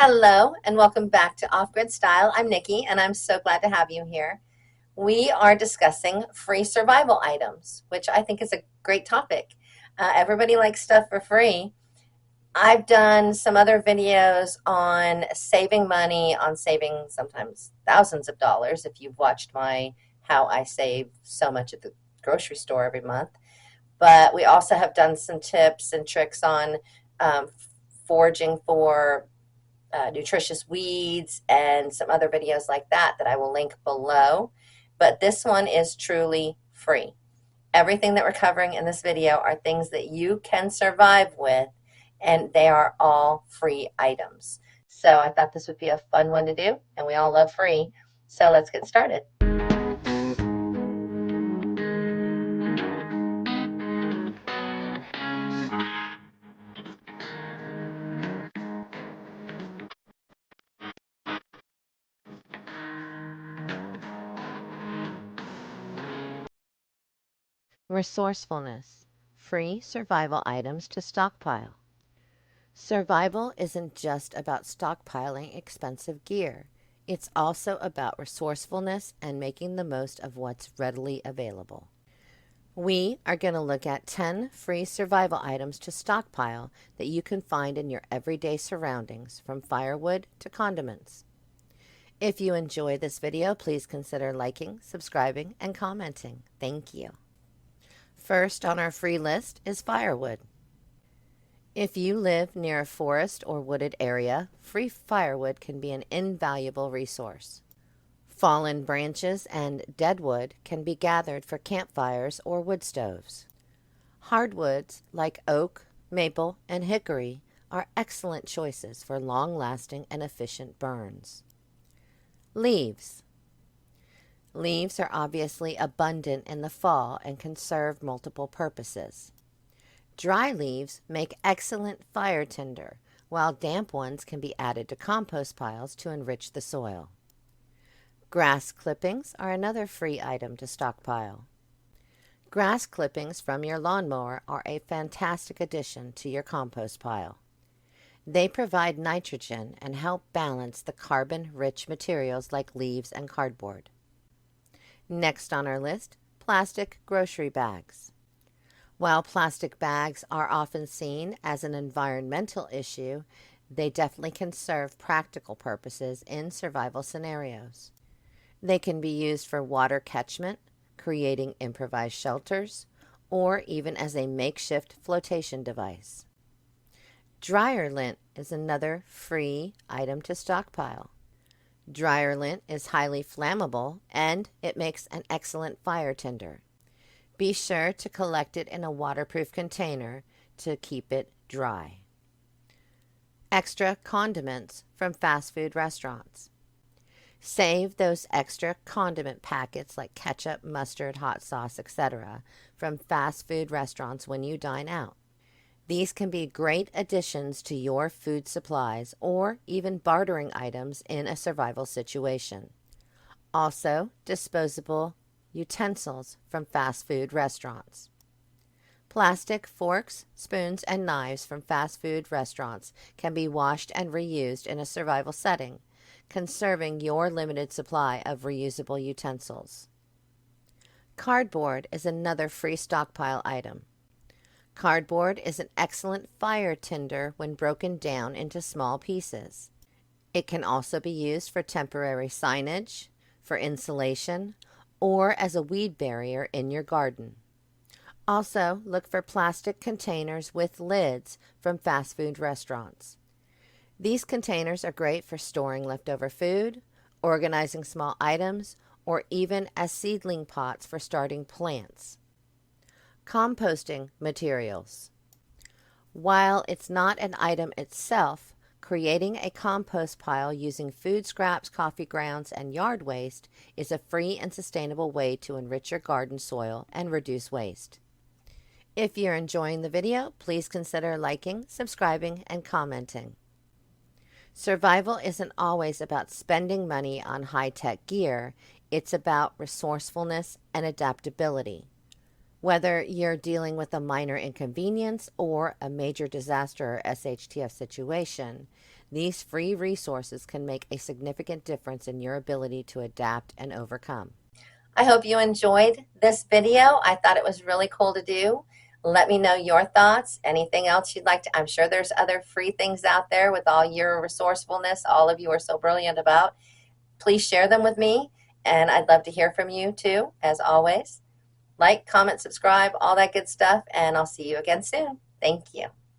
Hello and welcome back to Off Grid Style. I'm Nikki and I'm so glad to have you here. We are discussing free survival items, which I think is a great topic. Everybody likes stuff for free. I've done some other videos on saving money, on saving sometimes thousands of dollars if you've watched my how I save so much at the grocery store every month. But we also have done some tips and tricks on um, foraging for nutritious weeds and some other videos like that I will link below. But this one is truly free. Everything that we're covering in this video are things that you can survive with, and they are all free items. So I thought this would be a fun one to do, and we all love free. So let's get started. Resourcefulness. Free survival items to stockpile. Survival isn't just about stockpiling expensive gear. It's also about resourcefulness and making the most of what's readily available. We are going to look at 10 free survival items to stockpile that you can find in your everyday surroundings, from firewood to condiments. If you enjoy this video, please consider liking, subscribing, and commenting. Thank you. First on our free list is firewood. If you live near a forest or wooded area, free firewood can be an invaluable resource. Fallen branches and dead wood can be gathered for campfires or wood stoves. Hardwoods like oak, maple, and hickory are excellent choices for long-lasting and efficient burns. Leaves. Leaves are obviously abundant in the fall and can serve multiple purposes. Dry leaves make excellent fire tinder, while damp ones can be added to compost piles to enrich the soil. Grass clippings are another free item to stockpile. Grass clippings from your lawnmower are a fantastic addition to your compost pile. They provide nitrogen and help balance the carbon-rich materials like leaves and cardboard. Next on our list, plastic grocery bags. While plastic bags are often seen as an environmental issue, they definitely can serve practical purposes in survival scenarios. They can be used for water catchment, creating improvised shelters, or even as a makeshift flotation device. Dryer lint is another free item to stockpile. Dryer lint is highly flammable and it makes an excellent fire tinder. Be sure to collect it in a waterproof container to keep it dry. Extra condiments from fast food restaurants. Save those extra condiment packets like ketchup, mustard, hot sauce, etc. from fast food restaurants when you dine out. These can be great additions to your food supplies or even bartering items in a survival situation. Also, disposable utensils from fast food restaurants. Plastic forks, spoons, and knives from fast food restaurants can be washed and reused in a survival setting, conserving your limited supply of reusable utensils. Cardboard is another free stockpile item. Cardboard is an excellent fire tinder when broken down into small pieces. It can also be used for temporary signage, for insulation, or as a weed barrier in your garden. Also, look for plastic containers with lids from fast food restaurants. These containers are great for storing leftover food, organizing small items, or even as seedling pots for starting plants. Composting materials. While it's not an item itself, creating a compost pile using food scraps, coffee grounds, and yard waste is a free and sustainable way to enrich your garden soil and reduce waste. If you're enjoying the video, please consider liking, subscribing, and commenting. Survival isn't always about spending money on high-tech gear. It's about resourcefulness and adaptability. Whether you're dealing with a minor inconvenience or a major disaster or shtf situation, These free resources can make a significant difference in your ability to adapt and overcome. I hope you enjoyed this video. I thought it was really cool to do. Let me know your thoughts. Anything else you'd like to, I'm sure there's other free things out there with all your resourcefulness, all of you are so brilliant about. Please share them with me, and I'd love to hear from you too, as always. Like, comment, subscribe, all that good stuff, and I'll see you again soon. Thank you.